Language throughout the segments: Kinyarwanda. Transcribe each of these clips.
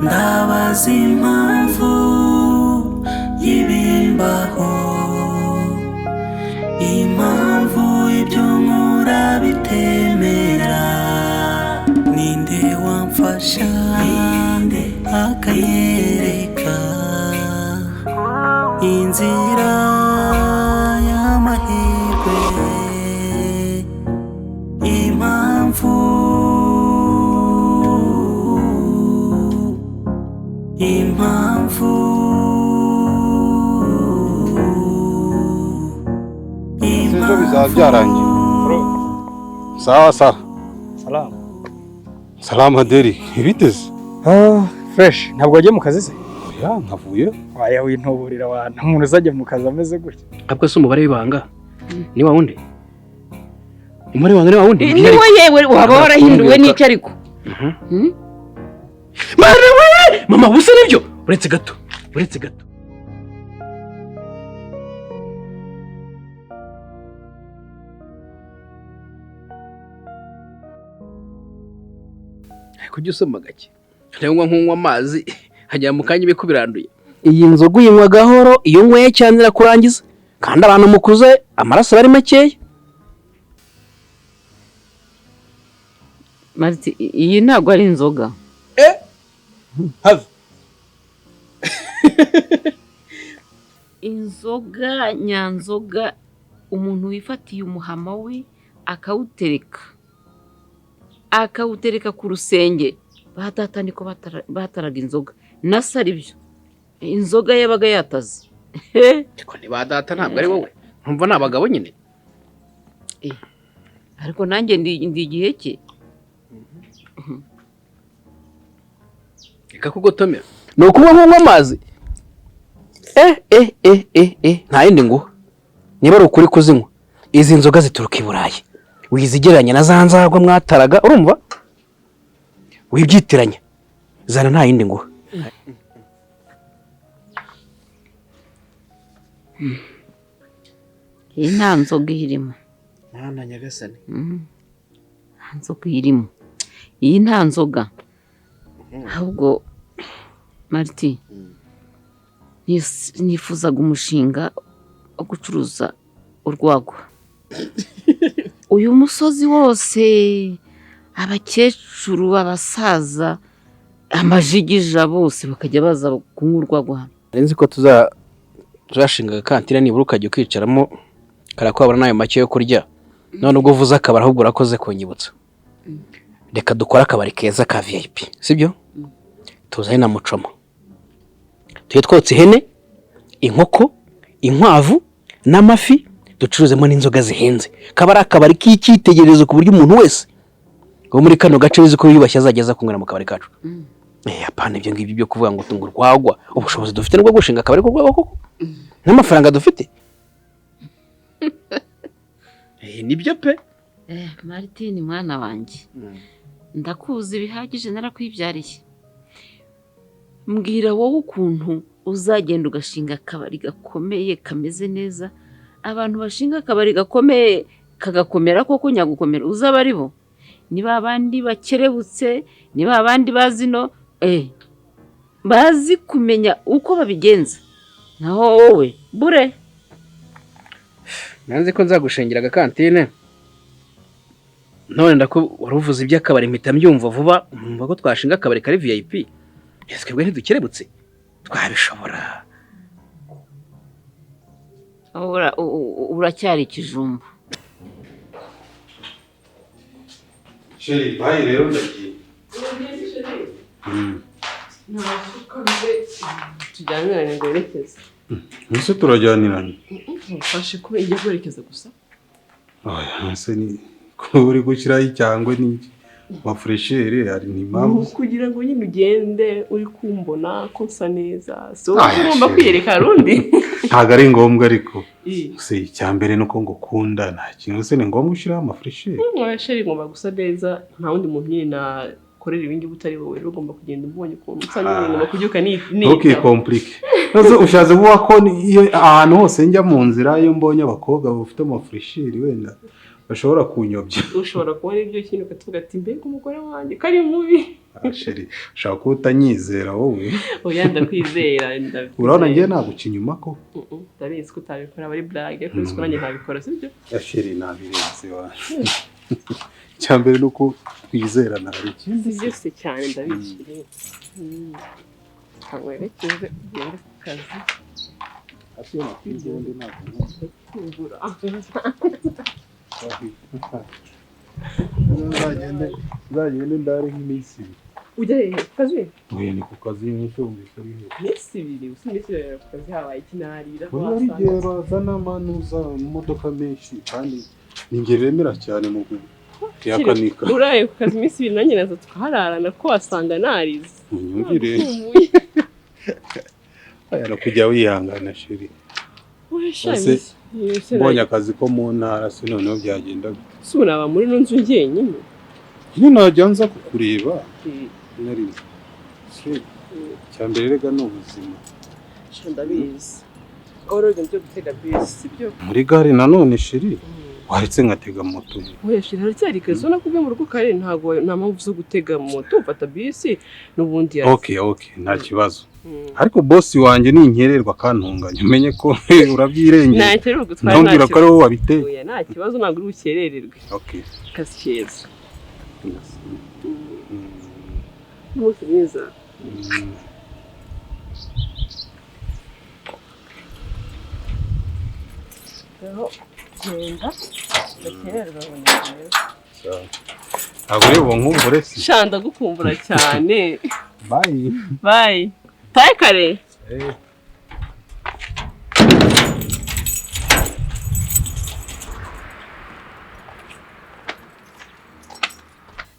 ndabaza impamvu y'ibimbaho, impamvu ibyo nkora bitemera. Ninde wamfasha akanyereka inzira y'amahirwe, impamvu Sibyo bizaba byarangiye. Sawa sawa. Salama Deri, biteze? Fresh, ntabwo wagiye mu kazi se? Ya, nkavuye. Waya wintuburira abantu, umuntu uzajya mu kazi ameze gutya. Abwo se umubare w'ibanga ni wa wundi? Umubare w'ibanga ni wa wundi? Ni wo yewe waba warahinduwe n'icyo ariko. Mama busa nibyo? Uretse gato. Kujya usoma gake. Ndabona nk'unywa amazi hajya mu kanya ibiko biranduye. Iyi nzoga uyinywa gahoro, iyo nyweye cyane irakurangiza. Kandi abantu mukuze amaraso bari makeya. Mariti, iyi ntabwo ari inzoga. Have. Inzoga nyanzoga umuntu wifatiye umuhama we akawutereka ku rusenge. Batata niko bataraga inzoga. Nasari byo. Inzoga yabaga yataze. Ariko ni badata ntabwo ari wowe. Ntumva nabagabo nyine. Ariko nanjye ndi igihe cye. Reka kugotomera. No kuba nk'unywa amazi. Nta yindi nguha. Niba ari ukuri kuzinywa, izi nzoga zituruka i Burayi. Wizigeranya na za nzagwa mwataraga, urumva? Wibyitiranya. Zana nta yindi nguha. Iyi nta nzoga irimo. Mwana nyagasani. Nta nzoga irimo. Iyi nta nzoga. Ahubwo Mariti, nifuzaga umushinga wo gucuruza urwagwa. Uyu musozi wose, abakecuru, abasaza, amajigija bose bakajya baza kunywa urwagwa. Nzi ko tuzashinga kantine nibura ukajya kwicaramo karakwabura nayo make yo kurya. None ubwo uvuze akabara ahubwo urakoze kunyibutsa. Reka dukora akabari keza ka VIP, sibyo? Tuzane na mucomo. Tuye twotse ihene, inkoko, inkwavu n'amafi, ducuruzemo n'inzoga zihenze. Kabara akabari k'icyitegererezo ku buryo umuntu wese wo muri kano gace bizi ko yubashye azageza kunywera mu kabari kacu. Apana ibyo ngibyo byo kuvuga ngo tungur rwagwa. Ubushobozi dufite nubwo gushinga akabari ko rwagwa koko. N'amafaranga dufite. Nibyo pe. Martin mwana wanjye. Ndakuzi bihagije narakwibyariye. Mbwira wowe ukuntu uzagenda ugashinga akabari gakomeye kameze neza. Abantu bashinga akabari gakomeye kagakomera koko nyagukomera uzaba ari bo. Niba abandi bakerebutse, niba abandi bazino bazi kumenya uko babigenza. Naho wowe bure. Nanze ko nzagushingira agakantine. None ndako waruvuze iby'akabari mpita mbyumva vuba, umva ko twashinga akabari kari VIP. Twebwe ntidukerebutse. Twabishobora. Uracyari ikijumba. Sheri, bayi rero ndagiye. Tujyaniranye ngo yerekeze. Nise turajyaniranye. Mufashe ko ijya kwerekeza gusa. Nse ni ko uri gushyiraho icyangwe n'iki. Mafreshere ari ni impamvu. Kugira ngo nyine ugende uri kumbona ko nsa neza. So ugomba kwiyereka rundi. Ntago ari ngombwa ariko. Se icyambere nuko ngo kunda nta kintu se ni ngombwa ushyiraho amafreshere. Sheri ngomba gusa neza nta wundi muntu nyine na korera ibingi butari wowe rero ugomba kugenda ubonye ukuntu usa nyine ngomba kubyuka ni. Okay, complique. Nazo ushaze kuba ko iyo ahantu hose njya mu nzira iyo mbonye abakobwa bafite amafreshere wenda bashobora kunyobya. ushobora kubona ibyo kintu ukatuvuga ati mbega umugore wanjye kari mubi. Sheri ushaka ko utanyizera wowe. Oya ndakwizera Urabona ngiye naguca inyuma ko. ndabizi ko utabikora bari blague kuri siko nanjye ntabikora sibyo. Sheri nabirenze wa. Cyambere nuko twizerana hari ikindi byose cyane ndabizi. Werekeze ugende ku kazi. Ashobora kwizera ntabwo. Kugura. Nzagende ndare nk'iminsi. Ujya hehe ku kazi? Oya ni ku kazi n'icyo mbese bihe. Iminsi ibiri usi iminsi ibiri ku kazi habaye ikinarira. Buri gihe bazana amanuza mu modoka menshi kandi ni ingeri remera cyane mu kuyakanika. Uraye ku kazi iminsi ibiri nanjye nazo tukahararana ko wasanga narize. Unyumvire. Aya no kujya wihangana Sheri. Mbonye akazi ko mu ntara se noneho byagenda sura aba muri no nzu njyenyine. Iyo najya nza kukureba nari cyambere rega no ubuzima. Ndabizi. Oroge byo gutega bisi sibyo. Muri gare nanone Sheri waretse ngatega moto. Oya Sheri haracyari kazo nakubwiye mu rugo kare ntago nta mpamvu zo gutega moto ufata bisi n'ubundi ya. Okay nta kibazo. Ariko boss wanjye ni inkererwa kantunganya umenye ko urabyirengeye. Nta kererwa gutwara. Ntumbwira ko ari wowe wabiteye. Oya nta kibazo ntabwo uri bukerererwe. Okay. Kazi keza. Umunsi mwiza. Aho genda ndakererwa abanyarwanda. Ntabwo rero nkumbure se. Shanda gukumbura cyane. Bye. Bye. Taye kare.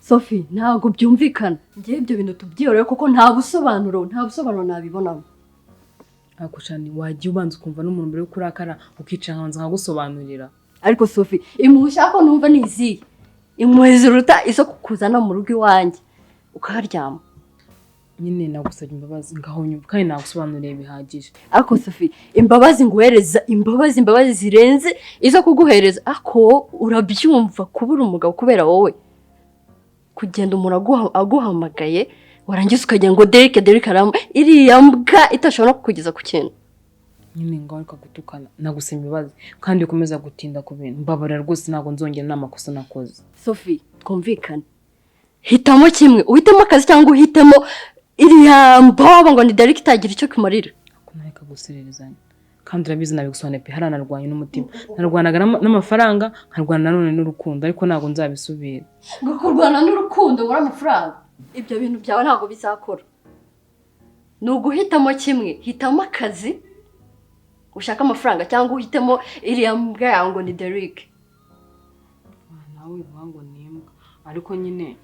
Sophie ntabwo byumvikana ngiye ibyo bintu tubyihoreye kuko nta busobanuro nabibonamo. Akucani wagiye ubanza ukumva n'umuntu mbere yo kurakara ukicara hanze nkagusobanurira. Ariko Sophie imushya ko numva nizi impuhwe ziruta izo kukuzana mu rugo iwanjye ukaharyama. Nyine nagusabye imbabazi ngaho nyumva kandi nagusobanuriye bihagije. Ariko Sophie imbabazi nguhereza imbabazi zirenze izo kuguhereza ako urabyumva kubura umugabo kubera wowe. Kugenda umuntu aguhamagaye warangiza ukajya ngo Derek aramu iriya mbwa itashobora kukugeza ku kintu. Nyine ngaho kagutukana nagusabye imbabazi kandi ukomeza gutinda ku bintu mbabarira rwose ntago nzongera n'amakosa nakoze. Sophie twumvikane hitamo kimwe uhitemo akazi cyangwa uhitemo iriya mbwa ngo ni Derek itagira icyo kumarira. Kunareka gusirerezanya kandi urabizi nabigusobanuriye pe haranarwanye n'umutima narwanaga n'amafaranga nkarwana none n'urukundo ariko ntago nzabisubira. Ngo kurwana n'urukundo wara amafaranga ibyo bintu byawe ntago bizakora. Nuguhitamo kimwe hitamo akazi ushaka amafaranga cyangwa uhitemo iriya mbwa yango ni Derek. Nawe uvuga ngo nimbwa ariko nyine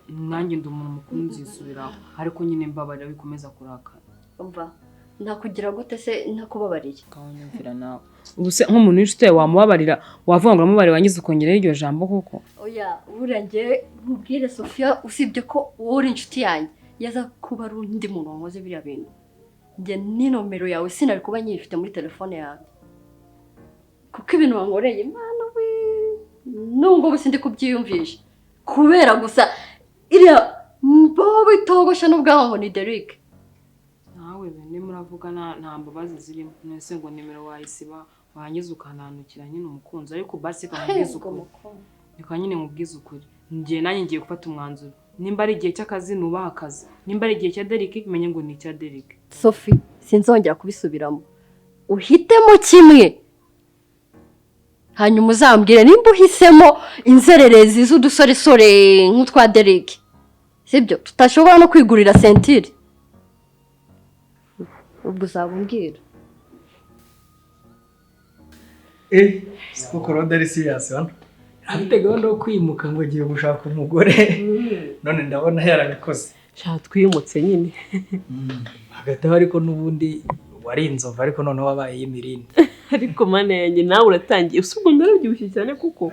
nanjye ndi umuntu mukuru nzisubiraho ariko nyine mbabarira bikomeza kurakara. Umva nakugira gute se nakubabariye? Kawanyumvira nawe ubuse nk'umuntu w'inshuti yawe wamubabarira wavuga ngo uramubarira wangize ukongera iryo jambo koko. Oya urangiye nkubwire Sophia usibye ko uri inshuti yanjye yaza kuba ari undi muntu wamuze biriya bintu. Njye ni nomero yawe sinari kuba nyifite muri telefone yawe kuko ibintu wankoreye Imana we nubwo bose ndi kubyiyumvisha kubera gusa iriya mbobo itogosha n'ubwango ni Derek. Nawe bene muravugana nta mbabazi zirimo nese ngo nimero wayisiba wangize ukananukira nyine umukunzi ariko basi kamubwiza ukuri. Niko nyine mubwiza ukuri ngiye nanjye ngiye gufata umwanzuro nimba ari igihe cy'akazi nubaha akazi nimba ari igihe cya Derek menye ngo ni cya Derek. Sophie sinzongera kubisubiramo uhitemo kimwe hanyuma uzambwire nimba uhisemo inzererezi z'udusoresore nk'utwa Derek sibyo tutashobora no kwigurira sentire ubwo uzabumbwira. Siko korode ari serious hano. Afite gahunda yo kwimuka ngo agiye gushaka umugore. None ndabona yarabikoze. Sha twimutse nyine. Hagati aho ariko n'ubundi wari inzova ariko none wabaye yimirindi. Ariko mana yanjye nawe uratangiye usubwo ndarabyibushye cyane kuko.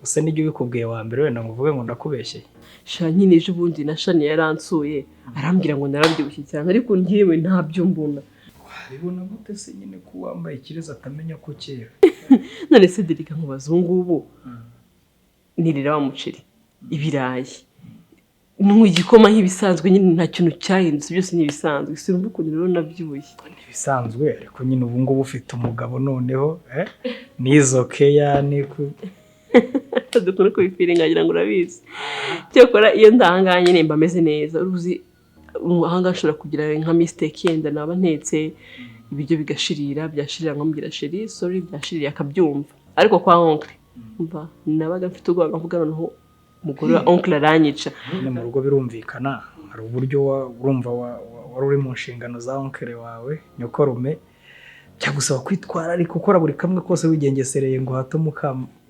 Usa n'ijye ubikubwiye wa mbere wenda ngo uvuge ngo ndakubeshye. Sha nyine ejo bundi na Shani yaransuye arambwira ngo narabyibushye cyane ariko ngiyewe ntabyo mbona. Waribona gute se nyine ko wambaye ikireza atamenya ko kera. none se Derika nkubaza ubu ngubu nirira wa muceri ibirayi n'igikoma nk'ibisanzwe nyine nta kintu cyahindutse byose ni ibisanzwe sinumva ukuntu rero nabyibushye ibisanzwe ariko nyine ubu ngubu ufite umugabo noneho n'izo keya niku dukora ko bifiringa ngira ngo urabizi cyokora iyo ndahanganye nyine mba meze neza uruzi ahanga nshobora kugira nka mistake yenda naba ntetse ibiryo bigashirira byashirira nkamubwira sheri sorry byashirira akabyumva ariko kwa oncle umva nabaga mfite ubwoba mvuga noneho umugore wa oncle aranyica nyine mu rugo birumvikana hari uburyo urumva wari uri mu nshingano za oncle wawe nyokorume cyagusaba kwitwara ariko ukora buri kamwe kose wigengesereye ngo hato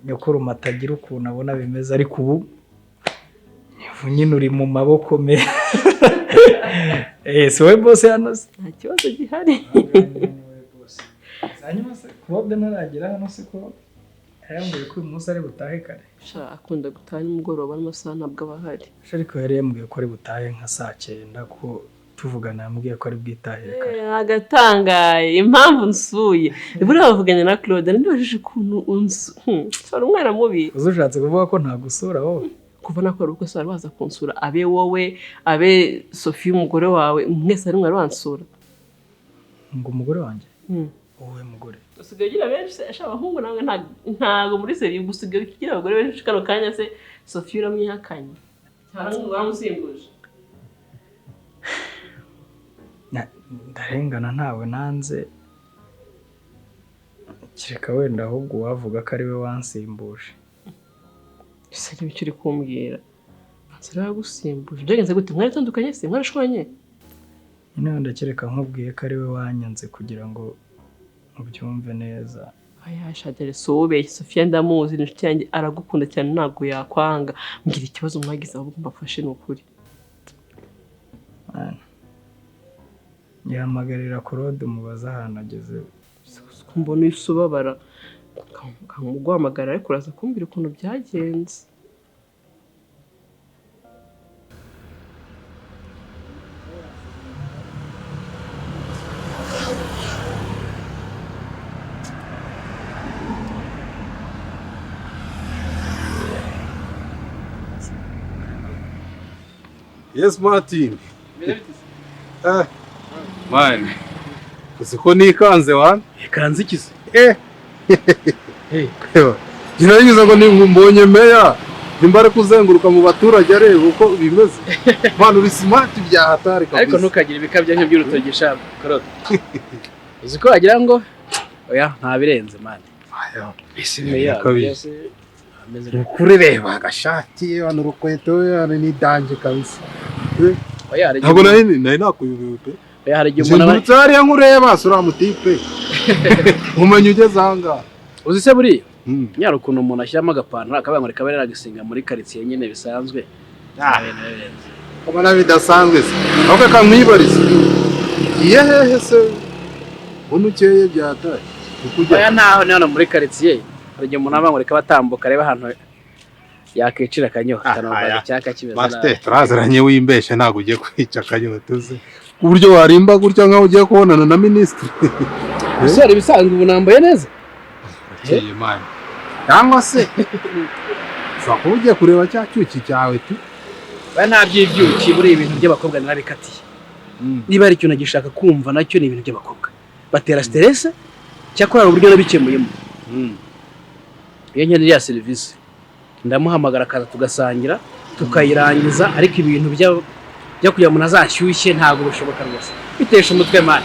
nyokorume atagira ukuntu abona bimeze ariko ubu nyine uri mu maboko me si wowe bose hano se nta kibazo gihari hanyuma se Claude ntaragera hano se ko yambwiye ko uyu munsi ari butahe kare akunda gutaha nimugoroba n'amasaha ntabwo aba ahari ariko yari yambwiye ko ari butahe nka saa 9 ko tuvugana yambwiye ko ari bwitahire kare agatangaye impamvu nsuye buriya bavuganye na Claude ndibajije ukuntu sora umwana mubi uzushatse kuvuga ko nta gusura wowe kuva nakora uko sora baza kunsura abe wowe abe Sophie umugore wawe mwese ari mwari wansura ngo umugore wanjye wowe mugore usigaye ugira benshi ashaka abahungu nawe ntago muri seri gusigaye ukigira abagore benshi kano kanya se Sophie uramwihakanye cyangwa ngo wamusimbuje ndarengana ntawe nanze kireka wenda ahubwo wavuga ko ari we wansimbuje ese n'icyo uri kumbwira nzira yagusimbuje byagenze gute mwari tandukanye se mwarashwanye nyine ndakeka nkubwiye ko ari we wanyanze kugira ngo ubyumve neza ayasha dere sobe Sophia ndamuzi n'inshuti yanjye aragukunda cyane ntago yakwanga mbwira ikibazo mwagize ahubwo mbafashe n'ukuri yahamagarira Claude umubaza ahantu ageze mbona isubabara kamuguhamagara ariko uraza kumbwira ukuntu byagenze Yes Martin. Man. Usiko nikanze wan? Ikanze ikise. Ginanyuza ngo mbonye meya. Nimbare kuzenguruka mu baturage areba uko bimeze. Man uri smart bya hatari kabisa. Ariko ntukagira ibikabya nk'iby'urutogisha Claude. Uziko wagira ngo oya nta birenze man. Aya. Isi meya. Ukuri reba agashati hano urukweto hano ni danje kabisa. Oya ari. Ntabwo nari nakuyubiwe pe. Oya hari igihe umuntu aba cyari yankureba sura mutipe. Umenye ugeze hanga. Uzi se buri nyara ukuntu umuntu ashyiramo agapantaro akabanga reka barera agasinga muri quartier nyine bisanzwe. Koma bidasanzwe se. Ahubwo kamwibariza. Yehehe se. Unukeye byataye. Oya ntaho ni hano muri quartier. Hari igihe umuntu abanga reka batambuka reba ahantu yakicira akanyoha kanova cyaka kibeza. Master turazaranye wimbeshe ntago ugiye kwica akanyoha tuze. Uburyo warimba gutya nkaho ugiye kubonana na ministre. Ese ari bisanzwe ubu nambaye neza? Akeye man. Cyangwa se Sako ugiye kureba cya cyuki cyawe tu. Ba nta byibyuki buri ibintu by'abakobwa narabikatiye. Niba ari ikintu gishaka kumva nacyo ni ibintu by'abakobwa. Batera stress cyakora uburyo nabikemuyemo. Iyo nkeneye ya service ndamuhamagara akaza tugasangira tukayirangiza ariko ibintu byo kuya umuntu azashyushye ntago bishoboka rwose bitesha umutwe man.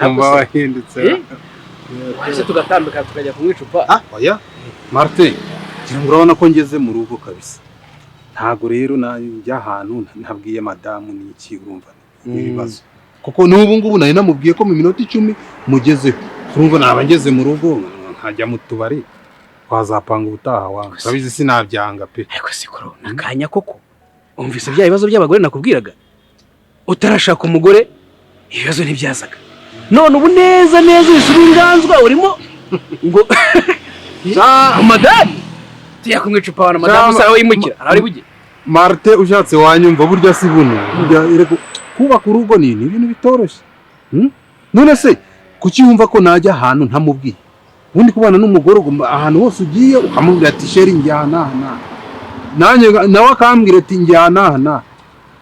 Amba wahindutse. Ese tugatambika tukajya kumwicupa. Oya. Martin, urabona ko ngeze mu rugo kabisa. Ntago rero najya ahantu ntabwiye madamu n'iki urumva. Ibibazo. Kuko n'ubu ngubu nari namubwiye ko mu minota 10 mugezeho. Urumva naba ngeze mu rugo nkajya mu tubari. Twazapanga ubutaha wangu. Urabizi sinabyanga pe. Ariko sikoro nakanya koko. Umvise bya bibazo by'abagore nakubwiraga. Utarashaka umugore ibibazo ntibyazaga. None ubu neza isuringanzwa urimo ngo madame tiya kumwicupa wana madame sawe yimukira ari buje Marte ushatse wanyumva burya si buno kuba ku rugo ni ibintu bitoroshye none se kuki wumva ko najya ahantu ntamubwiye ubundi kubana n'umugore ugomba ahantu hose ugiye ukamubwira ati sheri njyana nanjye nawe akambwira ati njyana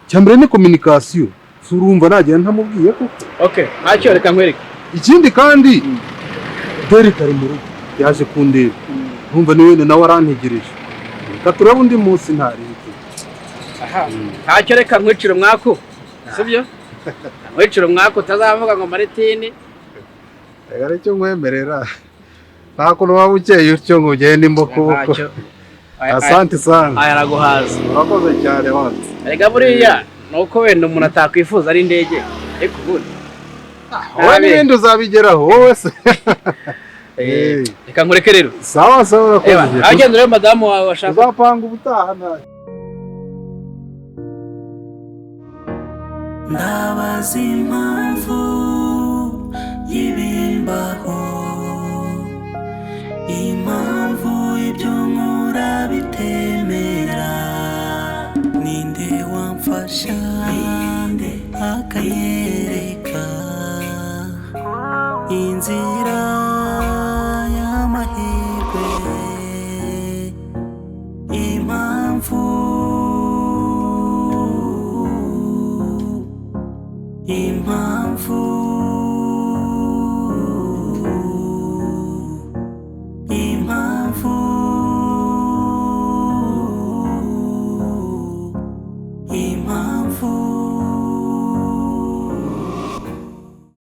cyambere ni communication surumva nagira ntamubwiye ko okay ntacyo reka nkwereke ikindi kandi Derek ari mu rugo yaje kundeba urumva ni wene nawe arantegereje katuraba undi munsi ntari aha ntacyo reka nkwicira umwako sibyo nkwicira umwako utazavuga ngo Martine ari cyo nkwemerera nta kuntu waba ukeye utyo ngo ugende imbokoboko asante sana aya araguhaza urakoze cyane wanze rega buriya nuko wenda umuntu atakwifuza ari indege ariko ubundi wowe n'ibindi uzabigeraho wowe se reka nkureke rero sawa urakoze agenda rero madamu wawe washaka uzapanga ubutaha nawe ndabaza impamvu y'ibimbaho impamvu ibyo nkora bitemera ninde wamfasha akanyereka inzira y'amahirwe impamvu impamvu